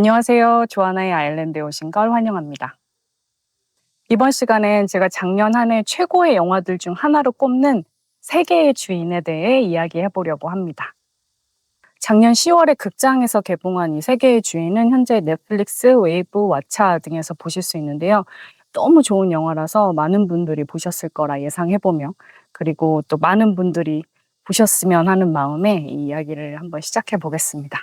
안녕하세요. 조하나의 아일랜드에 오신 걸 환영합니다. 이번 시간엔 제가 작년 한 해 최고의 영화들 중 하나로 꼽는 세계의 주인에 대해 이야기해 보려고 합니다. 작년 10월에 극장에서 개봉한 이 세계의 주인은 현재 넷플릭스, 웨이브, 왓챠 등에서 보실 수 있는데요. 너무 좋은 영화라서 많은 분들이 보셨을 거라 예상해보며, 그리고 또 많은 분들이 보셨으면 하는 마음에 이 이야기를 한번 시작해 보겠습니다.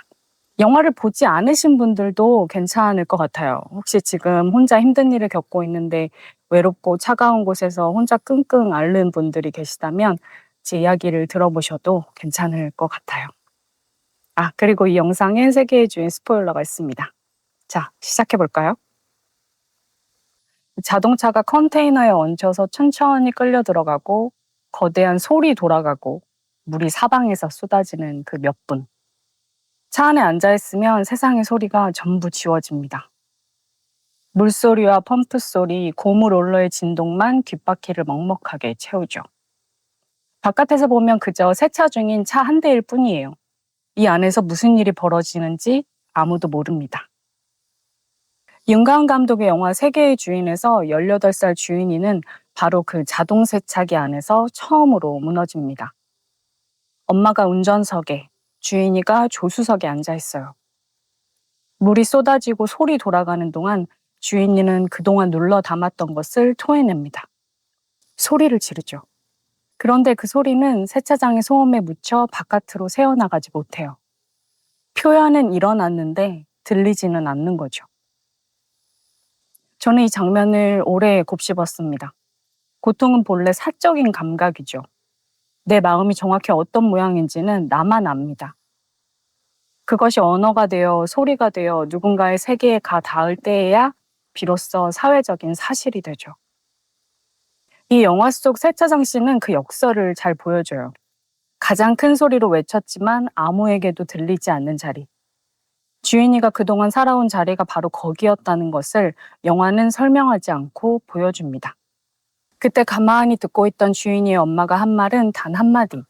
영화를 보지 않으신 분들도 괜찮을 것 같아요. 혹시 지금 혼자 힘든 일을 겪고 있는데 외롭고 차가운 곳에서 혼자 끙끙 앓는 분들이 계시다면 제 이야기를 들어보셔도 괜찮을 것 같아요. 그리고 이 영상엔 세계의 주인 스포일러가 있습니다. 자, 시작해 볼까요? 자동차가 컨테이너에 얹혀서 천천히 끌려 들어가고 거대한 소리 돌아가고 물이 사방에서 쏟아지는 그 몇 분. 차 안에 앉아있으면 세상의 소리가 전부 지워집니다. 물소리와 펌프 소리, 고무 롤러의 진동만 귓바퀴를 먹먹하게 채우죠. 바깥에서 보면 그저 세차 중인 차 한 대일 뿐이에요. 이 안에서 무슨 일이 벌어지는지 아무도 모릅니다. 윤가은 감독의 영화 세계의 주인에서 18살 주인이는 바로 그 자동 세차기 안에서 처음으로 무너집니다. 엄마가 운전석에, 주인이가 조수석에 앉아 있어요. 물이 쏟아지고 소리 돌아가는 동안 주인이는 그동안 눌러 담았던 것을 토해냅니다. 소리를 지르죠. 그런데 그 소리는 세차장의 소음에 묻혀 바깥으로 새어나가지 못해요. 표현은 일어났는데 들리지는 않는 거죠. 저는 이 장면을 오래 곱씹었습니다. 고통은 본래 사적인 감각이죠. 내 마음이 정확히 어떤 모양인지는 나만 압니다. 그것이 언어가 되어 소리가 되어 누군가의 세계에 가 닿을 때에야 비로소 사회적인 사실이 되죠. 이 영화 속 세차장 씬은 그 역설을 잘 보여줘요. 가장 큰 소리로 외쳤지만 아무에게도 들리지 않는 자리. 주인이가 그동안 살아온 자리가 바로 거기였다는 것을 영화는 설명하지 않고 보여줍니다. 그때 가만히 듣고 있던 주인이의 엄마가 한 말은 단 한마디.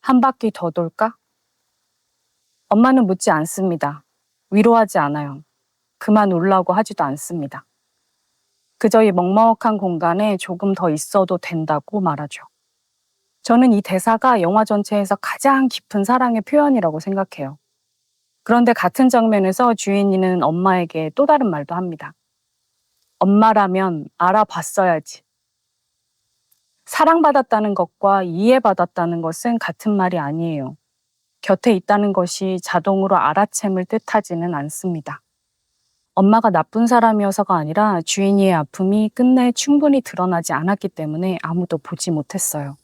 한 바퀴 더 돌까? 엄마는 묻지 않습니다. 위로하지 않아요. 그만 울라고 하지도 않습니다. 그저 이 먹먹한 공간에 조금 더 있어도 된다고 말하죠. 저는 이 대사가 영화 전체에서 가장 깊은 사랑의 표현이라고 생각해요. 그런데 같은 장면에서 주인이는 엄마에게 또 다른 말도 합니다. 엄마라면 알아봤어야지. 사랑받았다는 것과 이해받았다는 것은 같은 말이 아니에요. 곁에 있다는 것이 자동으로 알아챔을 뜻하지는 않습니다. 엄마가 나쁜 사람이어서가 아니라 주인이의 아픔이 끝내 충분히 드러나지 않았기 때문에 아무도 보지 못했어요.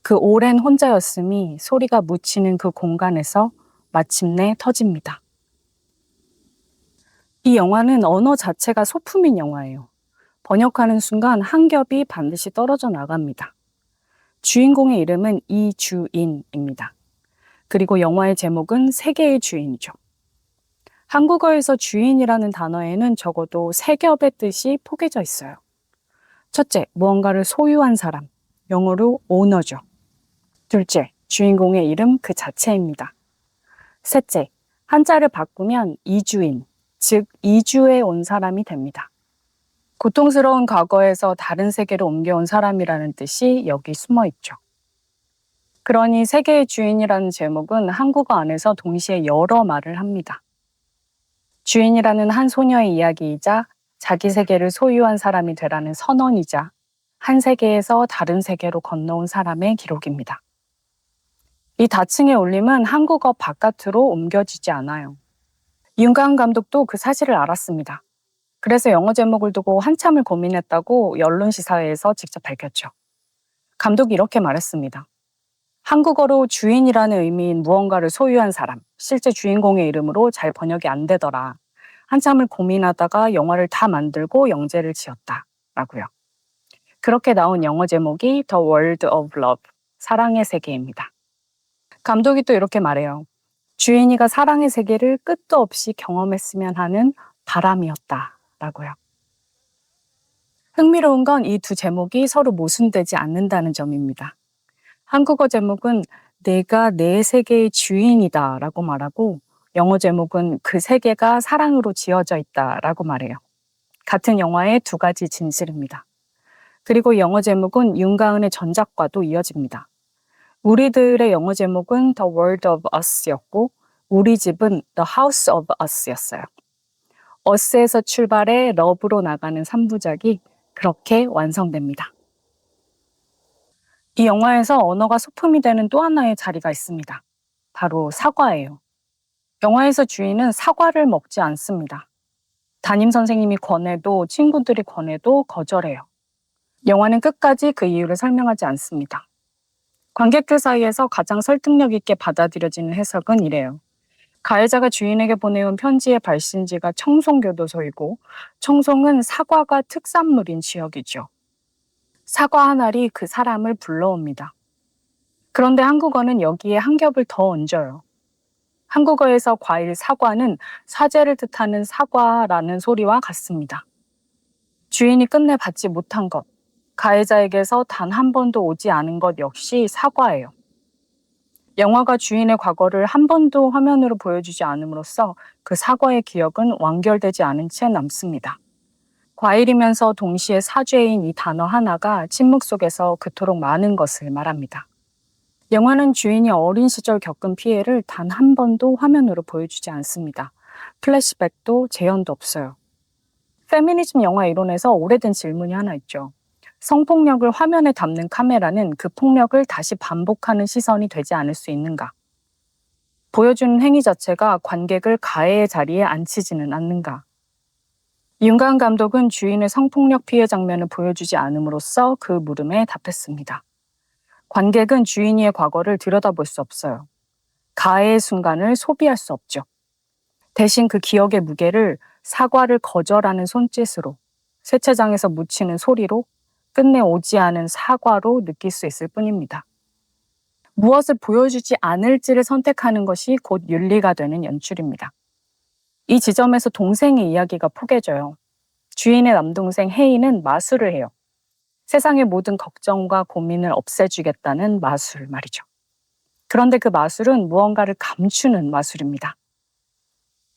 그 오랜 혼자였음이 소리가 묻히는 그 공간에서 마침내 터집니다. 이 영화는 언어 자체가 소품인 영화예요. 번역하는 순간 한 겹이 반드시 떨어져 나갑니다. 주인공의 이름은 이주인입니다. 그리고 영화의 제목은 세계의 주인이죠. 한국어에서 주인이라는 단어에는 적어도 세 겹의 뜻이 포개져 있어요. 첫째, 무언가를 소유한 사람, 영어로 오너죠. 둘째, 주인공의 이름 그 자체입니다. 셋째, 한자를 바꾸면 이주인, 즉 이주해 온 사람이 됩니다. 고통스러운 과거에서 다른 세계로 옮겨온 사람이라는 뜻이 여기 숨어 있죠. 그러니 세계의 주인이라는 제목은 한국어 안에서 동시에 여러 말을 합니다. 주인이라는 한 소녀의 이야기이자 자기 세계를 소유한 사람이 되라는 선언이자 한 세계에서 다른 세계로 건너온 사람의 기록입니다. 이 다층의 울림은 한국어 바깥으로 옮겨지지 않아요. 윤가은 감독도 그 사실을 알았습니다. 그래서 영어 제목을 두고 한참을 고민했다고 언론시사회에서 직접 밝혔죠. 감독이 이렇게 말했습니다. 한국어로 주인이라는 의미인 무언가를 소유한 사람, 실제 주인공의 이름으로 잘 번역이 안 되더라. 한참을 고민하다가 영화를 다 만들고 영재를 지었다라고요. 그렇게 나온 영어 제목이 The World of Love, 사랑의 세계입니다. 감독이 또 이렇게 말해요. 주인이가 사랑의 세계를 끝도 없이 경험했으면 하는 바람이었다라고요. 흥미로운 건 이 두 제목이 서로 모순되지 않는다는 점입니다. 한국어 제목은 내가 내 세계의 주인이다 라고 말하고 영어 제목은 그 세계가 사랑으로 지어져 있다라고 말해요. 같은 영화의 두 가지 진실입니다. 그리고 영어 제목은 윤가은의 전작과도 이어집니다. 우리들의 영어 제목은 The World of Us였고 우리 집은 The House of Us였어요. Us에서 출발해 러브로 나가는 3부작이 그렇게 완성됩니다. 이 영화에서 언어가 소품이 되는 또 하나의 자리가 있습니다. 바로 사과예요. 영화에서 주인은 사과를 먹지 않습니다. 담임 선생님이 권해도 친구들이 권해도 거절해요. 영화는 끝까지 그 이유를 설명하지 않습니다. 관객들 사이에서 가장 설득력 있게 받아들여지는 해석은 이래요. 가해자가 주인에게 보내온 편지의 발신지가 청송교도소이고 청송은 사과가 특산물인 지역이죠. 사과 한 알이 그 사람을 불러옵니다. 그런데 한국어는 여기에 한 겹을 더 얹어요. 한국어에서 과일 사과는 사제를 뜻하는 사과라는 소리와 같습니다. 주인이 끝내 받지 못한 것, 가해자에게서 단 한 번도 오지 않은 것 역시 사과예요. 영화가 주인의 과거를 한 번도 화면으로 보여주지 않음으로써 그 사과의 기억은 완결되지 않은 채 남습니다. 과일이면서 동시에 사죄인 이 단어 하나가 침묵 속에서 그토록 많은 것을 말합니다. 영화는 주인이 어린 시절 겪은 피해를 단 한 번도 화면으로 보여주지 않습니다. 플래시백도 재현도 없어요. 페미니즘 영화 이론에서 오래된 질문이 하나 있죠. 성폭력을 화면에 담는 카메라는 그 폭력을 다시 반복하는 시선이 되지 않을 수 있는가? 보여주는 행위 자체가 관객을 가해의 자리에 앉히지는 않는가? 윤가은 감독은 주인의 성폭력 피해 장면을 보여주지 않음으로써 그 물음에 답했습니다. 관객은 주인의 과거를 들여다볼 수 없어요. 가해의 순간을 소비할 수 없죠. 대신 그 기억의 무게를 사과를 거절하는 손짓으로, 세차장에서 묻히는 소리로, 끝내 오지 않은 사과로 느낄 수 있을 뿐입니다. 무엇을 보여주지 않을지를 선택하는 것이 곧 윤리가 되는 연출입니다. 이 지점에서 동생의 이야기가 포개져요. 주인의 남동생 혜인은 마술을 해요. 세상의 모든 걱정과 고민을 없애주겠다는 마술 말이죠. 그런데 그 마술은 무언가를 감추는 마술입니다.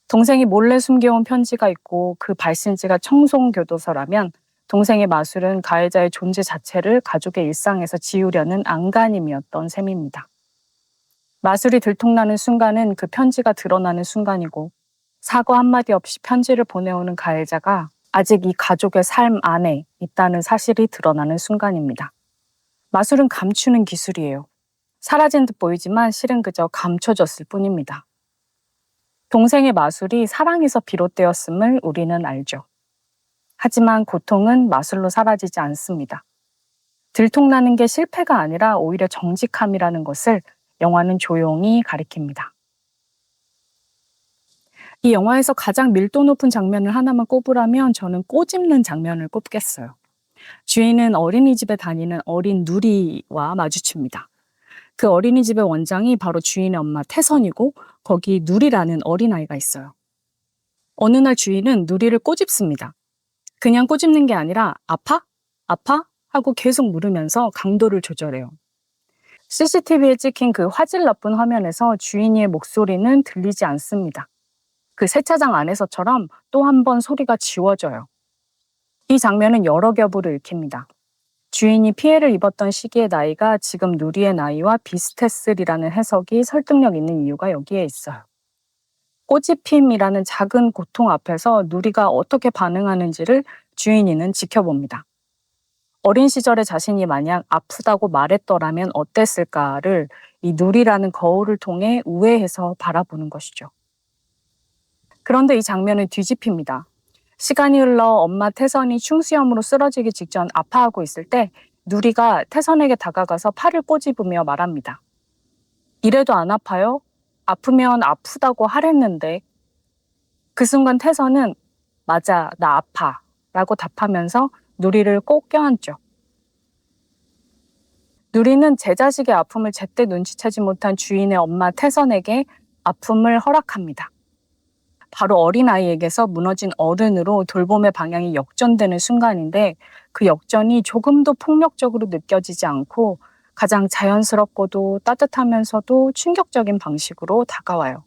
동생이 몰래 숨겨온 편지가 있고 그 발신지가 청송교도소라면 동생의 마술은 가해자의 존재 자체를 가족의 일상에서 지우려는 안간힘이었던 셈입니다. 마술이 들통나는 순간은 그 편지가 드러나는 순간이고 사과 한마디 없이 편지를 보내오는 가해자가 아직 이 가족의 삶 안에 있다는 사실이 드러나는 순간입니다. 마술은 감추는 기술이에요. 사라진 듯 보이지만 실은 그저 감춰졌을 뿐입니다. 동생의 마술이 사랑에서 비롯되었음을 우리는 알죠. 하지만 고통은 마술로 사라지지 않습니다. 들통나는 게 실패가 아니라 오히려 정직함이라는 것을 영화는 조용히 가리킵니다. 이 영화에서 가장 밀도 높은 장면을 하나만 꼽으라면 저는 꼬집는 장면을 꼽겠어요. 주인은 어린이집에 다니는 어린 누리와 마주칩니다. 그 어린이집의 원장이 바로 주인의 엄마 태선이고 거기 누리라는 어린아이가 있어요. 어느 날 주인은 누리를 꼬집습니다. 그냥 꼬집는 게 아니라 아파? 아파? 하고 계속 물으면서 강도를 조절해요. CCTV에 찍힌 그 화질 나쁜 화면에서 주인의 목소리는 들리지 않습니다. 그 세차장 안에서처럼 또 한 번 소리가 지워져요. 이 장면은 여러 겹으로 읽힙니다. 주인이 피해를 입었던 시기의 나이가 지금 누리의 나이와 비슷했으리라는 해석이 설득력 있는 이유가 여기에 있어요. 꼬집힘이라는 작은 고통 앞에서 누리가 어떻게 반응하는지를 주인이는 지켜봅니다. 어린 시절에 자신이 만약 아프다고 말했더라면 어땠을까를 이 누리라는 거울을 통해 우회해서 바라보는 것이죠. 그런데 이 장면은 뒤집힙니다. 시간이 흘러 엄마 태선이 충수염으로 쓰러지기 직전 아파하고 있을 때 누리가 태선에게 다가가서 팔을 꼬집으며 말합니다. 이래도 안 아파요? 아프면 아프다고 하랬는데. 그 순간 태선은 맞아, 나 아파 라고 답하면서 누리를 꼭 껴안죠. 누리는 제 자식의 아픔을 제때 눈치채지 못한 주인의 엄마 태선에게 아픔을 허락합니다. 바로 어린아이에게서 무너진 어른으로 돌봄의 방향이 역전되는 순간인데 그 역전이 조금도 폭력적으로 느껴지지 않고 가장 자연스럽고도 따뜻하면서도 충격적인 방식으로 다가와요.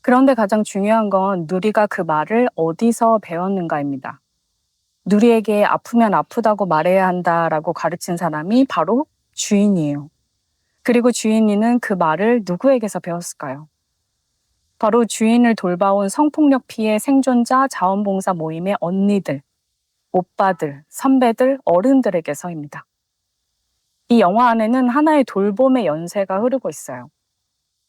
그런데 가장 중요한 건 누리가 그 말을 어디서 배웠는가입니다. 누리에게 아프면 아프다고 말해야 한다라고 가르친 사람이 바로 주인이에요. 그리고 주인이는 그 말을 누구에게서 배웠을까요? 바로 주인을 돌봐온 성폭력 피해 생존자 자원봉사 모임의 언니들, 오빠들, 선배들, 어른들에게서입니다. 이 영화 안에는 하나의 돌봄의 연쇄가 흐르고 있어요.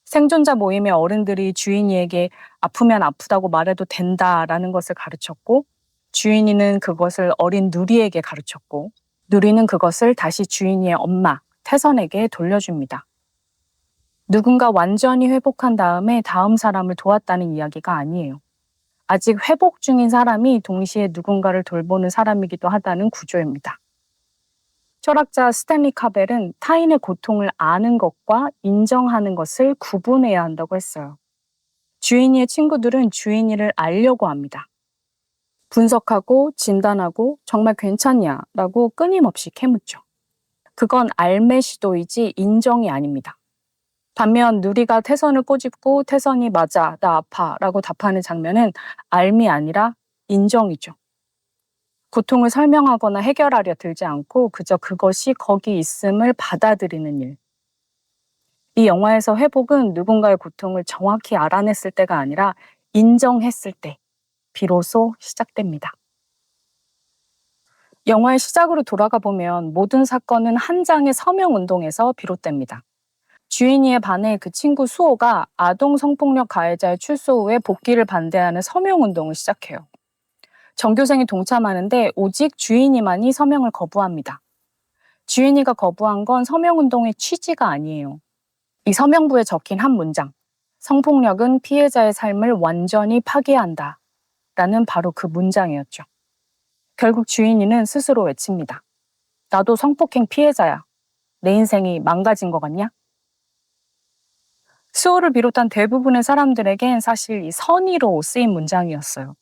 생존자 모임의 어른들이 주인이에게 아프면 아프다고 말해도 된다라는 것을 가르쳤고, 주인이는 그것을 어린 누리에게 가르쳤고, 누리는 그것을 다시 주인이의 엄마, 태선에게 돌려줍니다. 누군가 완전히 회복한 다음에 다음 사람을 도왔다는 이야기가 아니에요. 아직 회복 중인 사람이 동시에 누군가를 돌보는 사람이기도 하다는 구조입니다. 철학자 스탠리 카벨은 타인의 고통을 아는 것과 인정하는 것을 구분해야 한다고 했어요. 주인이의 친구들은 주인이를 알려고 합니다. 분석하고 진단하고 정말 괜찮냐? 라고 끊임없이 캐묻죠. 그건 알매 시도이지 인정이 아닙니다. 반면 누리가 태선을 꼬집고 태선이 맞아, 나 아파 라고 답하는 장면은 알미 아니라 인정이죠. 고통을 설명하거나 해결하려 들지 않고 그저 그것이 거기 있음을 받아들이는 일. 이 영화에서 회복은 누군가의 고통을 정확히 알아냈을 때가 아니라 인정했을 때 비로소 시작됩니다. 영화의 시작으로 돌아가 보면 모든 사건은 한 장의 서명운동에서 비롯됩니다. 주인이에 반해 그 친구 수호가 아동 성폭력 가해자의 출소 후에 복귀를 반대하는 서명운동을 시작해요. 전교생이 동참하는데 오직 주인이만이 서명을 거부합니다. 주인이가 거부한 건 서명운동의 취지가 아니에요. 이 서명부에 적힌 한 문장, 성폭력은 피해자의 삶을 완전히 파괴한다 라는 바로 그 문장이었죠. 결국 주인이는 스스로 외칩니다. 나도 성폭행 피해자야. 내 인생이 망가진 것 같냐? 수호를 비롯한 대부분의 사람들에겐 사실 이 선의로 쓰인 문장이었어요.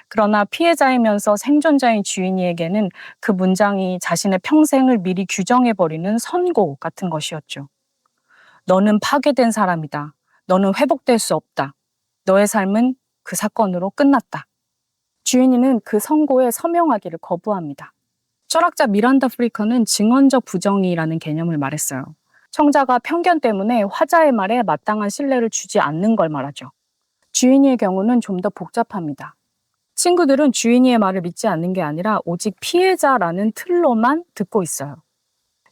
그러나 피해자이면서 생존자인 주인이에게는 그 문장이 자신의 평생을 미리 규정해버리는 선고 같은 것이었죠. 너는 파괴된 사람이다. 너는 회복될 수 없다. 너의 삶은 그 사건으로 끝났다. 주인이는 그 선고에 서명하기를 거부합니다. 철학자 미란다 프리커는 증언적 부정의라는 개념을 말했어요. 청자가 편견 때문에 화자의 말에 마땅한 신뢰를 주지 않는 걸 말하죠. 주인이의 경우는 좀 더 복잡합니다. 친구들은 주인이의 말을 믿지 않는 게 아니라 오직 피해자라는 틀로만 듣고 있어요.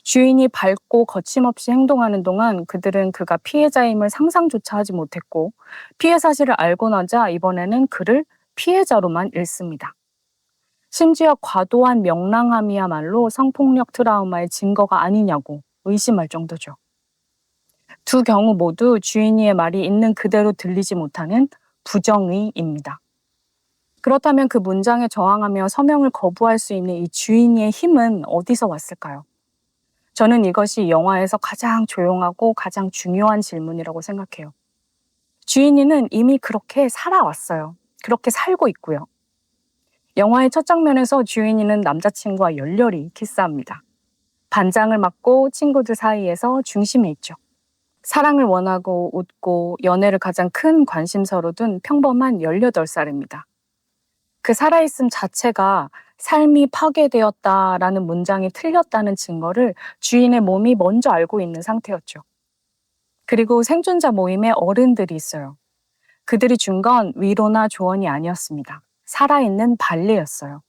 주인이 밝고 거침없이 행동하는 동안 그들은 그가 피해자임을 상상조차 하지 못했고 피해 사실을 알고 나자 이번에는 그를 피해자로만 읽습니다. 심지어 과도한 명랑함이야말로 성폭력 트라우마의 증거가 아니냐고 의심할 정도죠. 두 경우 모두 주인이의 말이 있는 그대로 들리지 못하는 부정의입니다. 그렇다면 그 문장에 저항하며 서명을 거부할 수 있는 이 주인이의 힘은 어디서 왔을까요? 저는 이것이 영화에서 가장 조용하고 가장 중요한 질문이라고 생각해요. 주인이는 이미 그렇게 살아왔어요. 그렇게 살고 있고요. 영화의 첫 장면에서 주인이는 남자친구와 열렬히 키스합니다. 반장을 맡고 친구들 사이에서 중심에 있죠. 사랑을 원하고 웃고 연애를 가장 큰 관심사로 둔 평범한 18살입니다. 그 살아있음 자체가 삶이 파괴되었다라는 문장이 틀렸다는 증거를 주인의 몸이 먼저 알고 있는 상태였죠. 그리고 생존자 모임에 어른들이 있어요. 그들이 준 건 위로나 조언이 아니었습니다. 살아있는 반례였어요.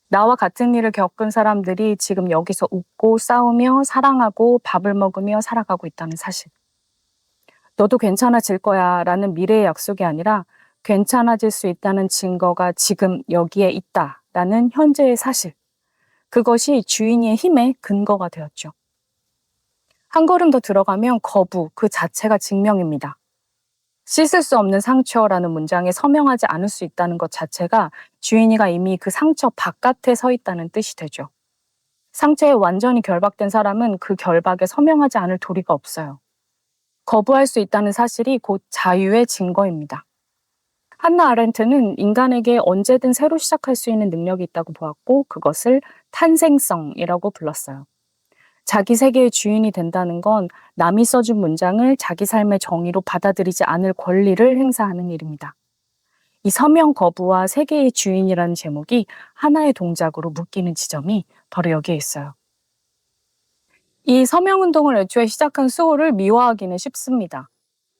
나와 같은 일을 겪은 사람들이 지금 여기서 웃고 싸우며 사랑하고 밥을 먹으며 살아가고 있다는 사실. 너도 괜찮아질 거야 라는 미래의 약속이 아니라 괜찮아질 수 있다는 증거가 지금 여기에 있다라는 현재의 사실. 그것이 주인의 힘의 근거가 되었죠. 한 걸음 더 들어가면 거부 그 자체가 증명입니다. 씻을 수 없는 상처라는 문장에 서명하지 않을 수 있다는 것 자체가 주인이가 이미 그 상처 바깥에 서 있다는 뜻이 되죠. 상처에 완전히 결박된 사람은 그 결박에 서명하지 않을 도리가 없어요. 거부할 수 있다는 사실이 곧 자유의 증거입니다. 한나 아렌트는 인간에게 언제든 새로 시작할 수 있는 능력이 있다고 보았고 그것을 탄생성이라고 불렀어요. 자기 세계의 주인이 된다는 건 남이 써준 문장을 자기 삶의 정의로 받아들이지 않을 권리를 행사하는 일입니다. 이 서명 거부와 세계의 주인이라는 제목이 하나의 동작으로 묶이는 지점이 바로 여기에 있어요. 이 서명운동을 애초에 시작한 수호를 미화하기는 쉽습니다.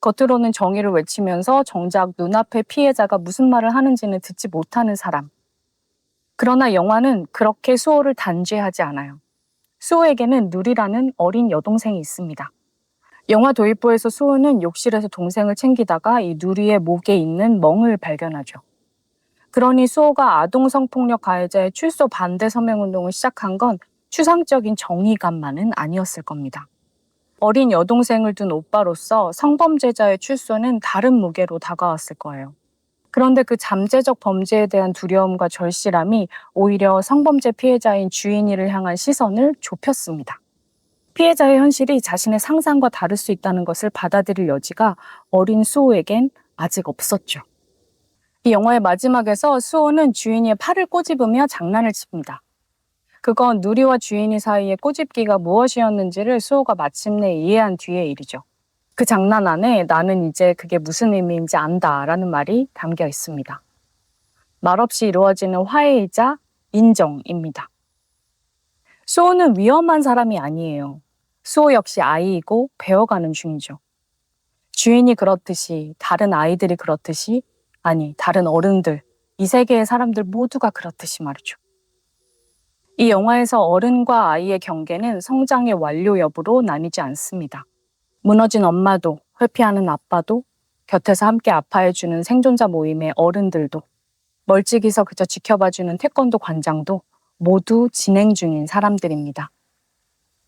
겉으로는 정의를 외치면서 정작 눈앞의 피해자가 무슨 말을 하는지는 듣지 못하는 사람. 그러나 영화는 그렇게 수호를 단죄하지 않아요. 수호에게는 누리라는 어린 여동생이 있습니다. 영화 도입부에서 수호는 욕실에서 동생을 챙기다가 이 누리의 목에 있는 멍을 발견하죠. 그러니 수호가 아동 성폭력 가해자의 출소 반대 서명운동을 시작한 건 추상적인 정의감만은 아니었을 겁니다. 어린 여동생을 둔 오빠로서 성범죄자의 출소는 다른 무게로 다가왔을 거예요. 그런데 그 잠재적 범죄에 대한 두려움과 절실함이 오히려 성범죄 피해자인 주인이를 향한 시선을 좁혔습니다. 피해자의 현실이 자신의 상상과 다를 수 있다는 것을 받아들일 여지가 어린 수호에겐 아직 없었죠. 이 영화의 마지막에서 수호는 주인의 팔을 꼬집으며 장난을 칩니다. 그건 누리와 주인이 사이의 꼬집기가 무엇이었는지를 수호가 마침내 이해한 뒤의 일이죠. 그 장난 안에 나는 이제 그게 무슨 의미인지 안다라는 말이 담겨 있습니다. 말없이 이루어지는 화해이자 인정입니다. 수호는 위험한 사람이 아니에요. 수호 역시 아이이고 배워가는 중이죠. 주인이 그렇듯이, 다른 아이들이 그렇듯이, 아니, 다른 어른들, 이 세계의 사람들 모두가 그렇듯이 말이죠. 이 영화에서 어른과 아이의 경계는 성장의 완료 여부로 나뉘지 않습니다. 무너진 엄마도, 회피하는 아빠도, 곁에서 함께 아파해주는 생존자 모임의 어른들도, 멀찍이서 그저 지켜봐주는 태권도 관장도 모두 진행 중인 사람들입니다.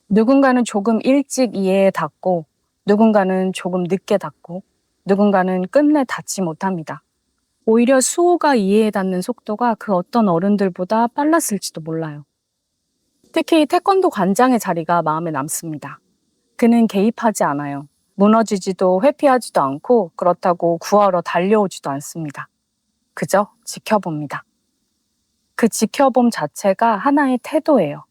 누군가는 조금 일찍 이해에 닿고, 누군가는 조금 늦게 닿고, 누군가는 끝내 닿지 못합니다. 오히려 수호가 이해에 닿는 속도가 그 어떤 어른들보다 빨랐을지도 몰라요. 특히 태권도 관장의 자리가 마음에 남습니다. 그는 개입하지 않아요. 무너지지도 회피하지도 않고 그렇다고 구하러 달려오지도 않습니다. 그저 지켜봅니다. 그 지켜봄 자체가 하나의 태도예요.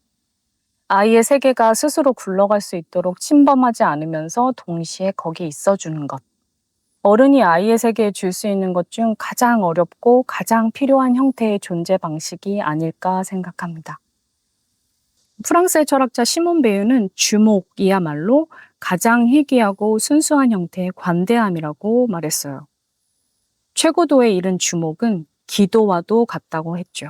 아이의 세계가 스스로 굴러갈 수 있도록 침범하지 않으면서 동시에 거기 있어주는 것. 어른이 아이의 세계에 줄 수 있는 것 중 가장 어렵고 가장 필요한 형태의 존재 방식이 아닐까 생각합니다. 프랑스의 철학자 시몬 베유는 주목이야말로 가장 희귀하고 순수한 형태의 관대함이라고 말했어요. 최고도에 이른 주목은 기도와도 같다고 했죠.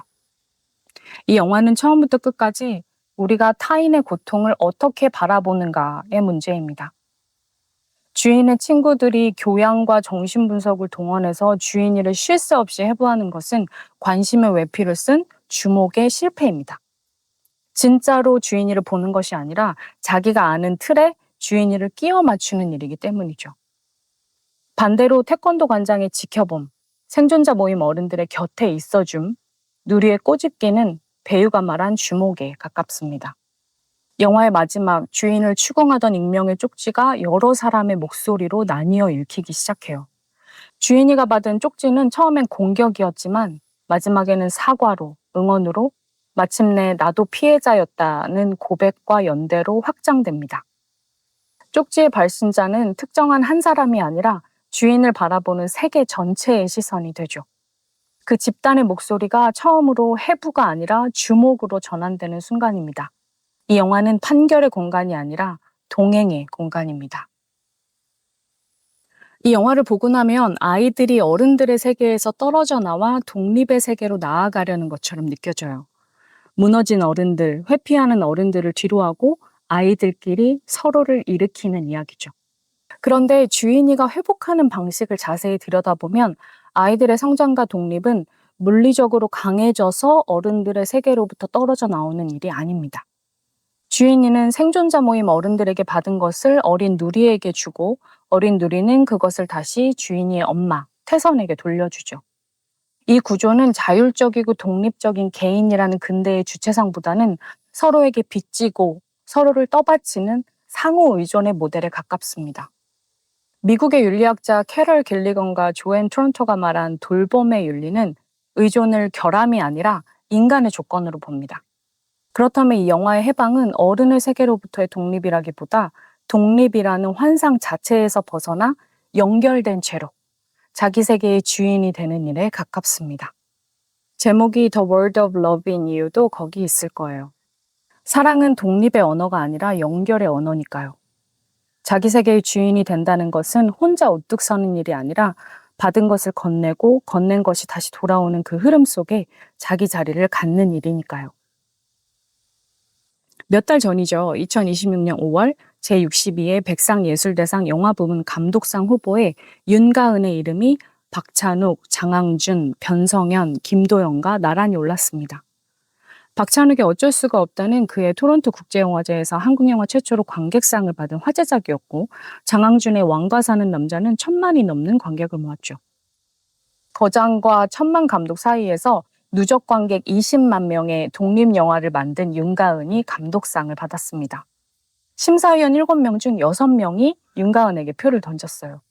이 영화는 처음부터 끝까지 우리가 타인의 고통을 어떻게 바라보는가의 문제입니다. 주인의 친구들이 교양과 정신분석을 동원해서 주인이를 쉴 새 없이 해부하는 것은 관심의 외피를 쓴 주목의 실패입니다. 진짜로 주인이를 보는 것이 아니라 자기가 아는 틀에 주인이를 끼워 맞추는 일이기 때문이죠. 반대로 태권도 관장의 지켜봄, 생존자 모임 어른들의 곁에 있어줌, 누리의 꼬집기는 배우가 말한 주목에 가깝습니다. 영화의 마지막 주인을 추궁하던 익명의 쪽지가 여러 사람의 목소리로 나뉘어 읽히기 시작해요. 주인이가 받은 쪽지는 처음엔 공격이었지만 마지막에는 사과로, 응원으로 마침내 나도 피해자였다는 고백과 연대로 확장됩니다. 쪽지의 발신자는 특정한 한 사람이 아니라 주인을 바라보는 세계 전체의 시선이 되죠. 그 집단의 목소리가 처음으로 해부가 아니라 주목으로 전환되는 순간입니다. 이 영화는 판결의 공간이 아니라 동행의 공간입니다. 이 영화를 보고 나면 아이들이 어른들의 세계에서 떨어져 나와 독립의 세계로 나아가려는 것처럼 느껴져요. 무너진 어른들, 회피하는 어른들을 뒤로하고 아이들끼리 서로를 일으키는 이야기죠. 그런데 주인이가 회복하는 방식을 자세히 들여다보면 아이들의 성장과 독립은 물리적으로 강해져서 어른들의 세계로부터 떨어져 나오는 일이 아닙니다. 주인이는 생존자 모임 어른들에게 받은 것을 어린 누리에게 주고 어린 누리는 그것을 다시 주인이의 엄마, 태선에게 돌려주죠. 이 구조는 자율적이고 독립적인 개인이라는 근대의 주체상보다는 서로에게 빚지고 서로를 떠받치는 상호 의존의 모델에 가깝습니다. 미국의 윤리학자 캐럴 길리건과 조앤 토론토가 말한 돌봄의 윤리는 의존을 결함이 아니라 인간의 조건으로 봅니다. 그렇다면 이 영화의 해방은 어른의 세계로부터의 독립이라기보다 독립이라는 환상 자체에서 벗어나 연결된 죄로 자기 세계의 주인이 되는 일에 가깝습니다. 제목이 The World of Love인 이유도 거기 있을 거예요. 사랑은 독립의 언어가 아니라 연결의 언어니까요. 자기 세계의 주인이 된다는 것은 혼자 우뚝 서는 일이 아니라 받은 것을 건네고 건넨 것이 다시 돌아오는 그 흐름 속에 자기 자리를 갖는 일이니까요. 몇 달 전이죠. 2026년 5월 제62회 백상예술대상 영화부문 감독상 후보에 윤가은의 이름이 박찬욱, 장항준, 변성현, 김도영과 나란히 올랐습니다. 박찬욱의 어쩔 수가 없다는 그의 토론토 국제영화제에서 한국영화 최초로 관객상을 받은 화제작이었고, 장항준의 왕과 사는 남자는 1,000만이 넘는 관객을 모았죠. 거장과 천만 감독 사이에서 누적 관객 20만 명의 독립영화를 만든 윤가은이 감독상을 받았습니다. 심사위원 7명 중 6명이 윤가은에게 표를 던졌어요.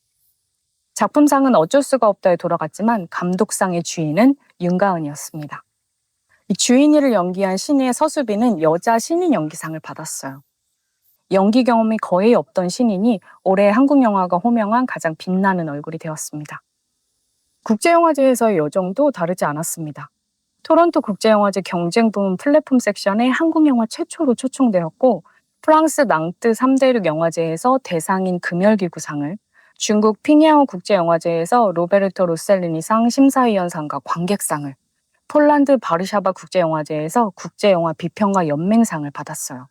작품상은 어쩔 수가 없다에 돌아갔지만 감독상의 주인은 윤가은이었습니다. 이 주인이를 연기한 신인의 서수빈은 여자 신인 연기상을 받았어요. 연기 경험이 거의 없던 신인이 올해 한국 영화가 호명한 가장 빛나는 얼굴이 되었습니다. 국제영화제에서의 여정도 다르지 않았습니다. 토론토 국제영화제 경쟁 부문 플랫폼 섹션에 한국 영화 최초로 초청되었고, 프랑스 낭뜨 3대륙 영화제에서 대상인 금열기구상을, 중국 핑야오 국제영화제에서 로베르토 로셀리니상 심사위원상과 관객상을, 폴란드 바르샤바 국제영화제에서 국제영화 비평가 연맹상을 받았어요.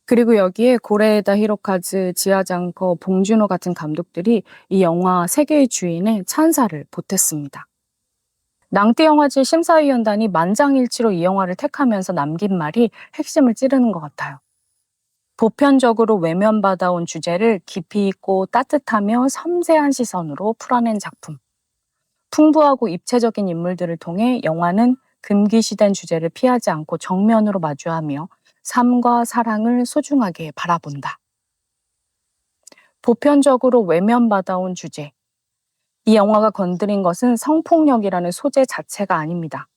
그리고 여기에 고레에다 히로카즈, 지아장커, 봉준호 같은 감독들이 이 영화 세계의 주인에 찬사를 보탰습니다. 낭띠 영화제 심사위원단이 만장일치로 이 영화를 택하면서 남긴 말이 핵심을 찌르는 것 같아요. 보편적으로 외면받아온 주제를 깊이 있고 따뜻하며 섬세한 시선으로 풀어낸 작품. 풍부하고 입체적인 인물들을 통해 영화는 금기시된 주제를 피하지 않고 정면으로 마주하며 삶과 사랑을 소중하게 바라본다. 보편적으로 외면받아온 주제. 이 영화가 건드린 것은 성폭력이라는 소재 자체가 아닙니다.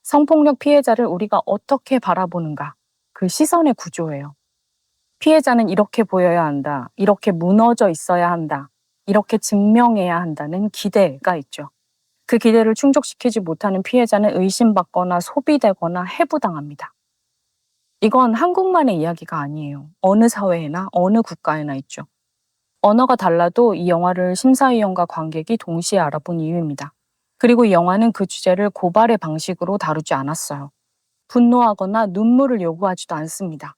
성폭력 피해자를 우리가 어떻게 바라보는가, 그 시선의 구조예요. 피해자는 이렇게 보여야 한다, 이렇게 무너져 있어야 한다, 이렇게 증명해야 한다는 기대가 있죠. 그 기대를 충족시키지 못하는 피해자는 의심받거나 소비되거나 해부당합니다. 이건 한국만의 이야기가 아니에요. 어느 사회에나 어느 국가에나 있죠. 언어가 달라도 이 영화를 심사위원과 관객이 동시에 알아본 이유입니다. 그리고 이 영화는 그 주제를 고발의 방식으로 다루지 않았어요. 분노하거나 눈물을 요구하지도 않습니다.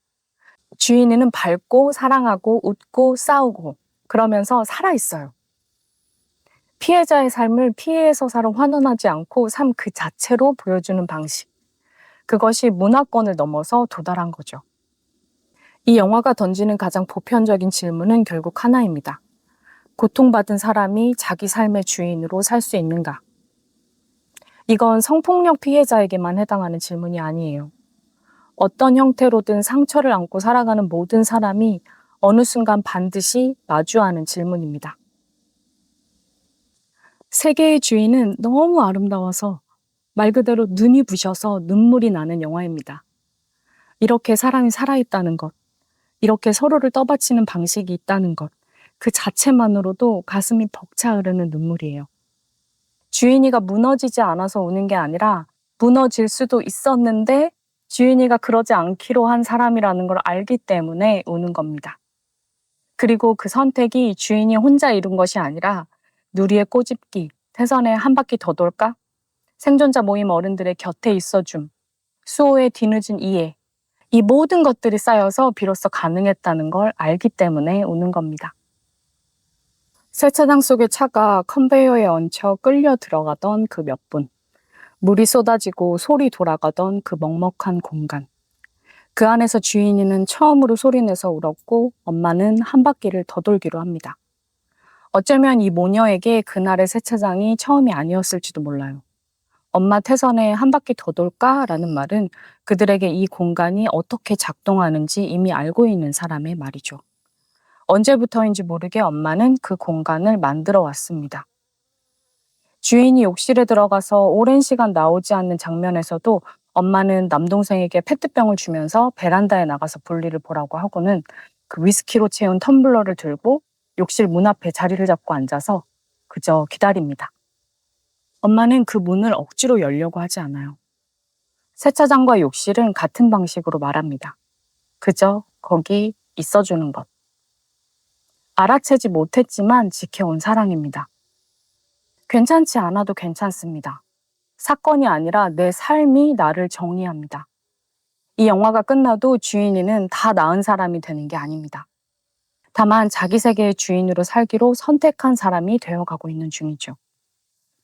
주인은 밝고 사랑하고 웃고 싸우고 그러면서 살아있어요. 피해자의 삶을 피해의 서사로 환원하지 않고 삶 그 자체로 보여주는 방식. 그것이 문화권을 넘어서 도달한 거죠. 이 영화가 던지는 가장 보편적인 질문은 결국 하나입니다. 고통받은 사람이 자기 삶의 주인으로 살 수 있는가? 이건 성폭력 피해자에게만 해당하는 질문이 아니에요. 어떤 형태로든 상처를 안고 살아가는 모든 사람이 어느 순간 반드시 마주하는 질문입니다. 세계의 주인은 너무 아름다워서 말 그대로 눈이 부셔서 눈물이 나는 영화입니다. 이렇게 사람이 살아있다는 것, 이렇게 서로를 떠받치는 방식이 있다는 것, 그 자체만으로도 가슴이 벅차오르는 눈물이에요. 주인이가 무너지지 않아서 우는 게 아니라 무너질 수도 있었는데 주인이가 그러지 않기로 한 사람이라는 걸 알기 때문에 우는 겁니다. 그리고 그 선택이 주인이 혼자 이룬 것이 아니라 누리의 꼬집기, 태선에 한 바퀴 더 돌까? 생존자 모임 어른들의 곁에 있어줌, 수호의 뒤늦은 이해, 이 모든 것들이 쌓여서 비로소 가능했다는 걸 알기 때문에 우는 겁니다. 세차장 속의 차가 컨베이어에 얹혀 끌려 들어가던 그 몇 분, 물이 쏟아지고 소리 돌아가던 그 먹먹한 공간. 그 안에서 주인이는 처음으로 소리내서 울었고 엄마는 한 바퀴를 더 돌기로 합니다. 어쩌면 이 모녀에게 그날의 세차장이 처음이 아니었을지도 몰라요. 엄마 태선에 한 바퀴 더 돌까? 라는 말은 그들에게 이 공간이 어떻게 작동하는지 이미 알고 있는 사람의 말이죠. 언제부터인지 모르게 엄마는 그 공간을 만들어 왔습니다. 주인이 욕실에 들어가서 오랜 시간 나오지 않는 장면에서도 엄마는 남동생에게 페트병을 주면서 베란다에 나가서 볼일을 보라고 하고는 그 위스키로 채운 텀블러를 들고 욕실 문 앞에 자리를 잡고 앉아서 그저 기다립니다. 엄마는 그 문을 억지로 열려고 하지 않아요. 세차장과 욕실은 같은 방식으로 말합니다. 그저 거기 있어주는 것. 알아채지 못했지만 지켜온 사랑입니다. 괜찮지 않아도 괜찮습니다. 사건이 아니라 내 삶이 나를 정의합니다. 이 영화가 끝나도 주인이는 다 나은 사람이 되는 게 아닙니다. 다만 자기 세계의 주인으로 살기로 선택한 사람이 되어가고 있는 중이죠.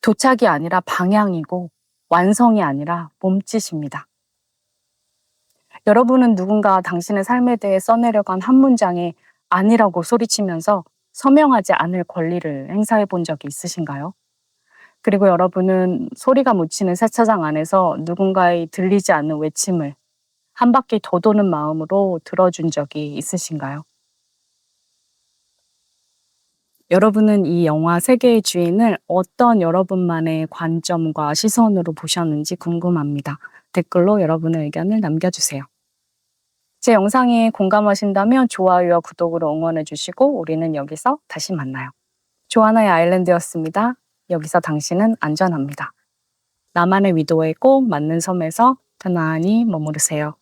도착이 아니라 방향이고 완성이 아니라 몸짓입니다. 여러분은 누군가 당신의 삶에 대해 써내려간 한 문장에 아니라고 소리치면서 서명하지 않을 권리를 행사해 본 적이 있으신가요? 그리고 여러분은 소리가 묻히는 세차장 안에서 누군가의 들리지 않는 외침을 한 바퀴 더 도는 마음으로 들어준 적이 있으신가요? 여러분은 이 영화 세계의 주인을 어떤 여러분만의 관점과 시선으로 보셨는지 궁금합니다. 댓글로 여러분의 의견을 남겨주세요. 제 영상에 공감하신다면 좋아요와 구독으로 응원해 주시고 우리는 여기서 다시 만나요. 조하나의 아일랜드였습니다. 여기서 당신은 안전합니다. 나만의 위도에 꼭 맞는 섬에서 편안히 머무르세요.